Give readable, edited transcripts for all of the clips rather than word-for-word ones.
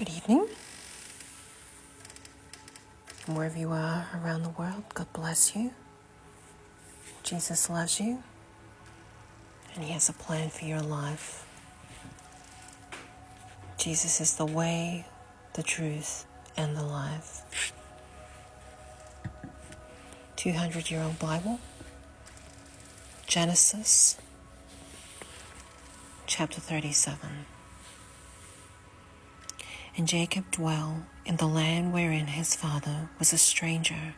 Good evening. And wherever you are around the world, God bless you. Jesus loves you, and He has a plan for your life. Jesus is the way, the truth, and the life. 200-year-old Bible, Genesis, chapter 37. And Jacob dwelt in the land wherein his father was a stranger,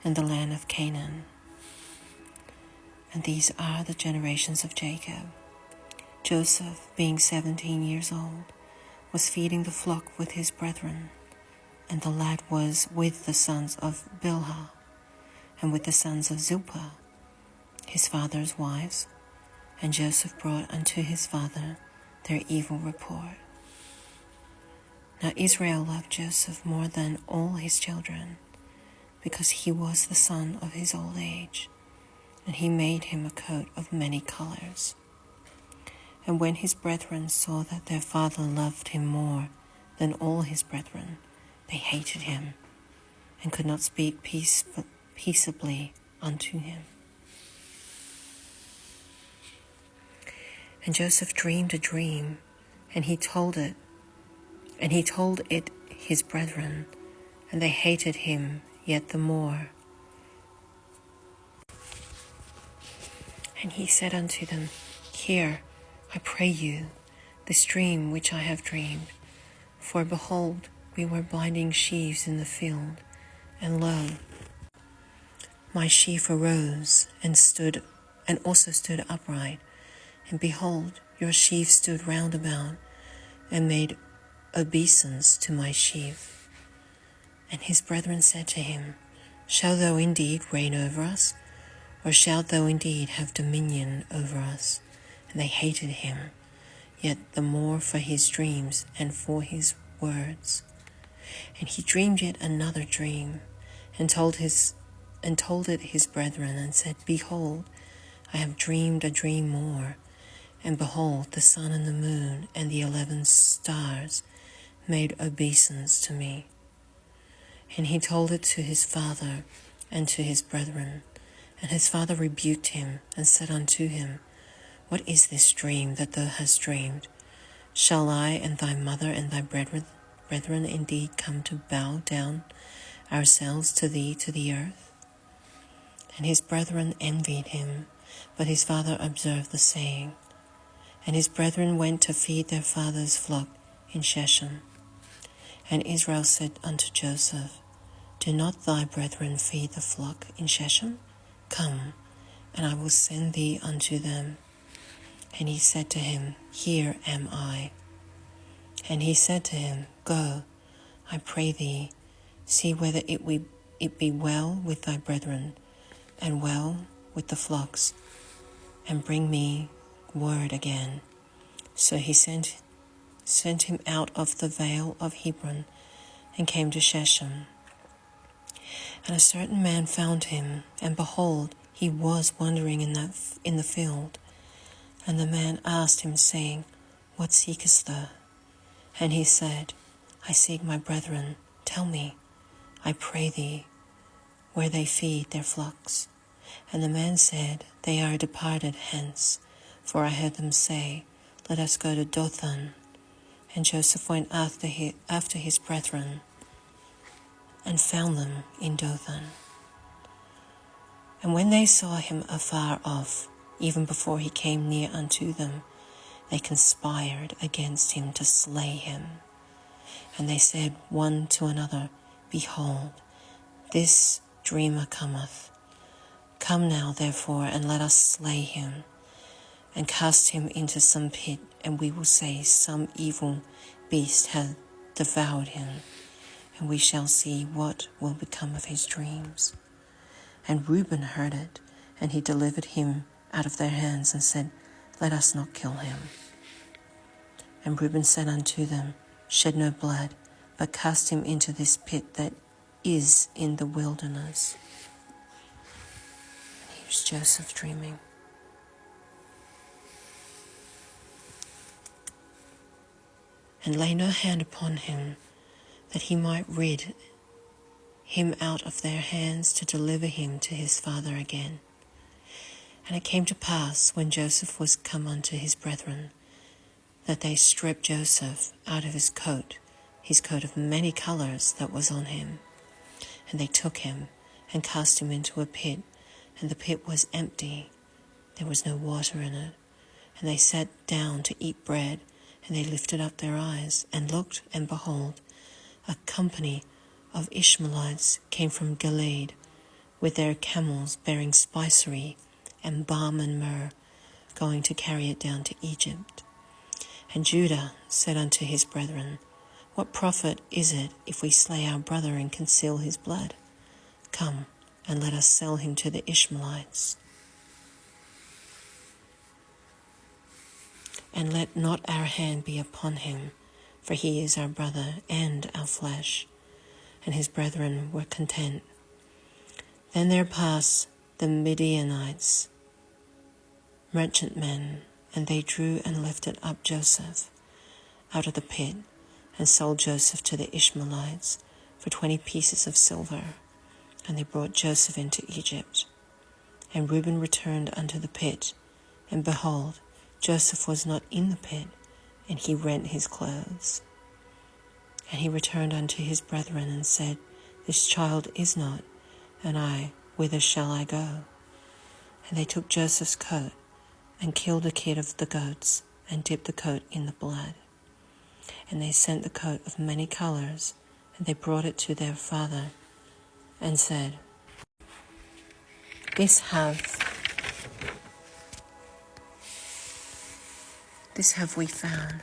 in the land of Canaan. And these are the generations of Jacob. Joseph, being 17 years old, was feeding the flock with his brethren, and the lad was with the sons of Bilhah, and with the sons of Zilpah, his father's wives, and Joseph brought unto his father their evil report. Now Israel loved Joseph more than all his children, because he was the son of his old age, and he made him a coat of many colors. And when his brethren saw that their father loved him more than all his brethren, they hated him, and could not speak peaceably unto him. And Joseph dreamed a dream, and he told it his brethren, and they hated him yet the more. And he said unto them, Hear, I pray you, this dream which I have dreamed. For behold, we were binding sheaves in the field, and lo, my sheaf arose and also stood upright, and behold, your sheaf stood round about, and made obeisance to my sheaf. And his brethren said to him, Shalt thou indeed reign over us, or shalt thou indeed have dominion over us? And they hated him, yet the more for his dreams and for his words. And he dreamed yet another dream, and told it his brethren, and said, Behold, I have dreamed a dream more, and behold, the sun and the moon and the 11 stars made obeisance to me. And he told it to his father and to his brethren. And his father rebuked him, and said unto him, What is this dream that thou hast dreamed? Shall I and thy mother and thy brethren indeed come to bow down ourselves to thee to the earth? And his brethren envied him, but his father observed the saying. And his brethren went to feed their father's flock in Shechem. And Israel said unto Joseph, Do not thy brethren feed the flock in Shechem? Come, and I will send thee unto them. And he said to him, Here am I. And he said to him, Go, I pray thee, see whether it be well with thy brethren, and well with the flocks, and bring me word again. So he sent him out of the vale of Hebron, and came to Shechem. And a certain man found him, and behold, he was wandering in the field. And the man asked him, saying, What seekest thou? And he said, I seek my brethren. Tell me, I pray thee, where they feed their flocks. And the man said, They are departed hence, for I heard them say, Let us go to Dothan. And Joseph went after his brethren, and found them in Dothan. And when they saw him afar off, even before he came near unto them, they conspired against him to slay him. And they said one to another, Behold, this dreamer cometh. Come now, therefore, and let us slay him, and cast him into some pit, and we will say, Some evil beast hath devoured him, and we shall see what will become of his dreams. And Reuben heard it, and he delivered him out of their hands, and said, Let us not kill him. And Reuben said unto them, Shed no blood, but cast him into this pit that is in the wilderness. Here's Joseph dreaming. and lay no hand upon him, that he might rid him out of their hands to deliver him to his father again. And it came to pass, when Joseph was come unto his brethren, that they stripped Joseph out of his coat of many colours that was on him. And they took him, and cast him into a pit, and the pit was empty, there was no water in it. And they sat down to eat bread, and they lifted up their eyes, and looked, and behold, a company of Ishmaelites came from Gilead, with their camels bearing spicery, and balm and myrrh, going to carry it down to Egypt. And Judah said unto his brethren, What profit is it if we slay our brother and conceal his blood? Come, and let us sell him to the Ishmaelites. And let not our hand be upon him, for he is our brother and our flesh. And his brethren were content. Then there passed the Midianites, merchantmen, and they drew and lifted up Joseph out of the pit, and sold Joseph to the Ishmaelites for 20 pieces of silver. And they brought Joseph into Egypt. And Reuben returned unto the pit, and behold, Joseph was not in the pit, and he rent his clothes. And he returned unto his brethren, and said, This child is not, and I, whither shall I go? And they took Joseph's coat, and killed a kid of the goats, and dipped the coat in the blood. And they sent the coat of many colours, and they brought it to their father, and said, This have we found.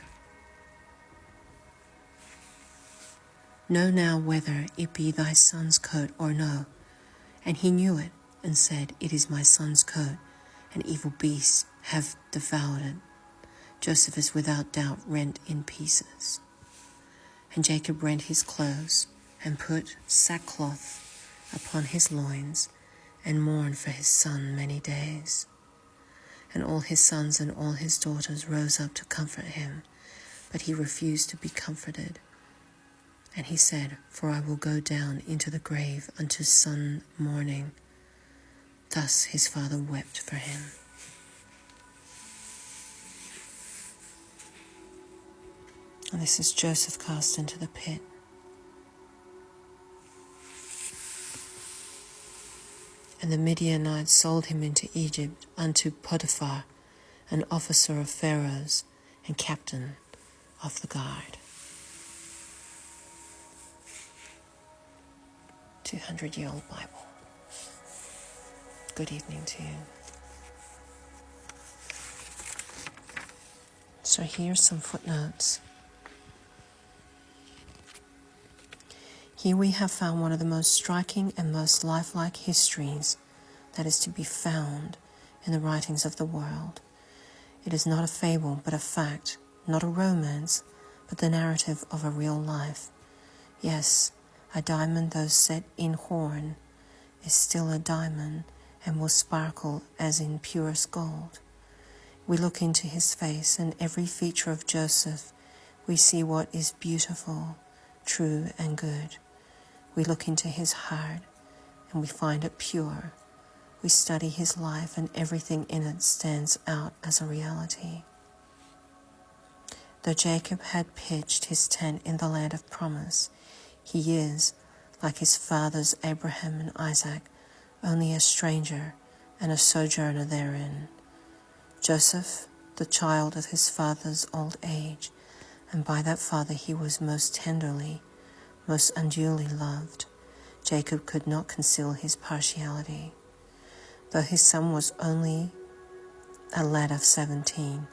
Know now whether it be thy son's coat or no. And he knew it, and said, It is my son's coat, and evil beasts have devoured it. Joseph is without doubt rent in pieces. And Jacob rent his clothes, and put sackcloth upon his loins, and mourned for his son many days. And all his sons and all his daughters rose up to comfort him, but he refused to be comforted. And he said, For I will go down into the grave unto sun morning. Thus his father wept for him. And this is Joseph cast into the pit. And the Midianites sold him into Egypt unto Potiphar, an officer of Pharaoh's and captain of the guard. 200-year-old Bible. Good evening to you. So here's some footnotes. Here we have found one of the most striking and most lifelike histories that is to be found in the writings of the world. It is not a fable, but a fact, not a romance, but the narrative of a real life. Yes, a diamond, though set in horn, is still a diamond and will sparkle as in purest gold. We look into his face, and every feature of Joseph, we see what is beautiful, true, and good. We look into his heart, and we find it pure. We study his life, and everything in it stands out as a reality. Though Jacob had pitched his tent in the land of promise, he is, like his fathers Abraham and Isaac, only a stranger and a sojourner therein. Joseph, the child of his father's old age, and by that father he was most tenderly, most unduly loved. Jacob could not conceal his partiality. Though his son was only a lad of 17,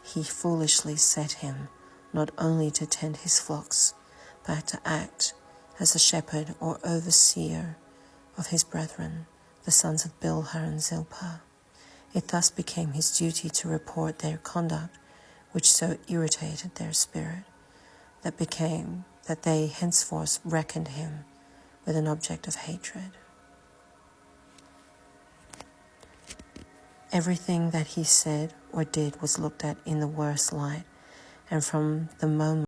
he foolishly set him not only to tend his flocks, but to act as the shepherd or overseer of his brethren, the sons of Bilhah and Zilpah. It thus became his duty to report their conduct, which so irritated their spirit, that they henceforth reckoned him with an object of hatred. Everything that he said or did was looked at in the worst light, and from the moment